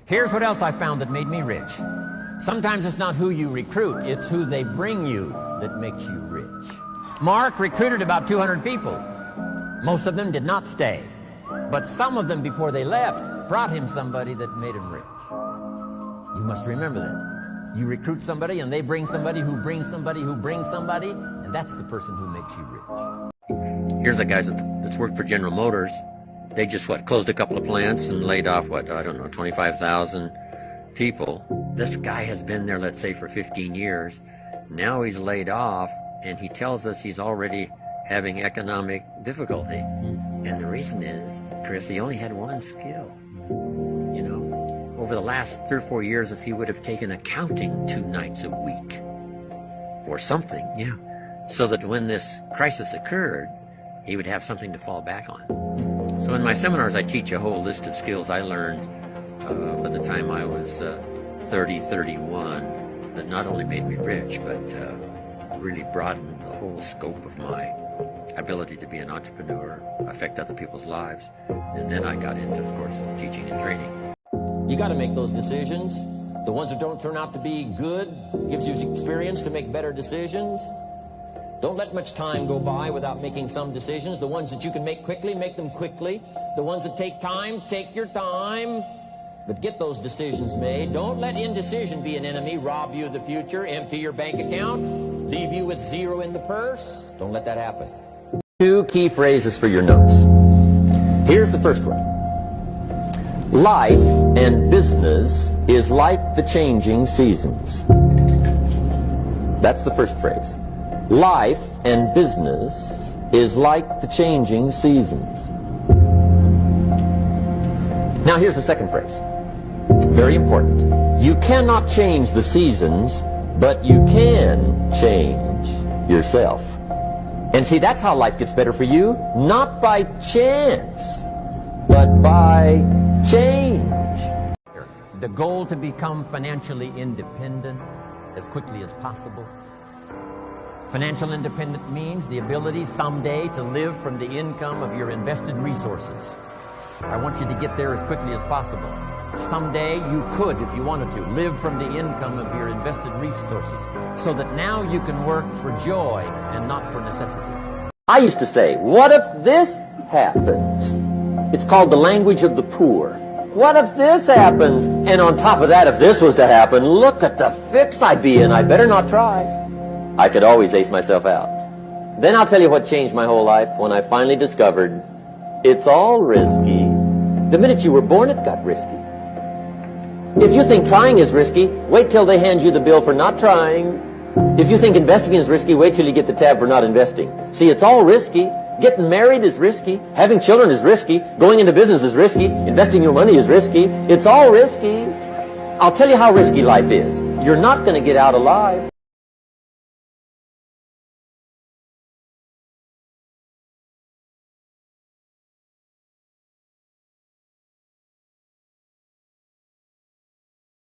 Here's what else I found that made me rich. Sometimes it's not who you recruit, it's who they bring you that makes you rich. Mark recruited about 200 people. Most of them did not stay. But some of them, before they left, brought him somebody that made him rich. You must remember that. You recruit somebody and they bring somebody who brings somebody who brings somebody, and that's the person who makes you rich. Here's the guys that's worked for General Motors. They just, closed a couple of plants and laid off, 25,000 people. This guy has been there, let's say, for 15 years. Now he's laid off, and he tells us he's already having economic difficulty. And the reason is, Chris, he only had one skill. You know, over the last 3 or 4 years, if he would have taken accounting 2 nights a week or something, so that when this crisis occurred, he would have something to fall back on. So in my seminars, I teach a whole list of skills I learned by the time I was 31 that not only made me rich, but really broadened the whole scope of my ability to be an entrepreneur, affect other people's lives. And then I got into, of course, teaching and training. You got to make those decisions. The ones that don't turn out to be good gives you experience to make better decisions. Don't let much time go by without making some decisions. The ones that you can make quickly, make them quickly. The ones that take time, take your time. But get those decisions made. Don't let indecision be an enemy, rob you of the future, empty your bank account, leave you with 0 in the purse. Don't let that happen. 2 key phrases for your notes. Here's the first one. Life and business is like the changing seasons. That's the first phrase. Life and business is like the changing seasons. Now here's the second phrase. Very important. You cannot change the seasons, but you can change yourself. And see, that's how life gets better for you. Not by chance, but by change. The goal to become financially independent as quickly as possible. Financial independence means the ability someday to live from the income of your invested resources. I want you to get there as quickly as possible. Someday you could, if you wanted to, live from the income of your invested resources so that now you can work for joy and not for necessity. I used to say, what if this happens? It's called the language of the poor. What if this happens? And on top of that, if this was to happen, look at the fix I'd be in. I better not try. I could always ace myself out. Then I'll tell you what changed my whole life when I finally discovered it's all risky. The minute you were born, it got risky. If you think trying is risky, wait till they hand you the bill for not trying. If you think investing is risky, wait till you get the tab for not investing. See, it's all risky. Getting married is risky. Having children is risky. Going into business is risky. Investing your money is risky. It's all risky. I'll tell you how risky life is. You're not going to get out alive.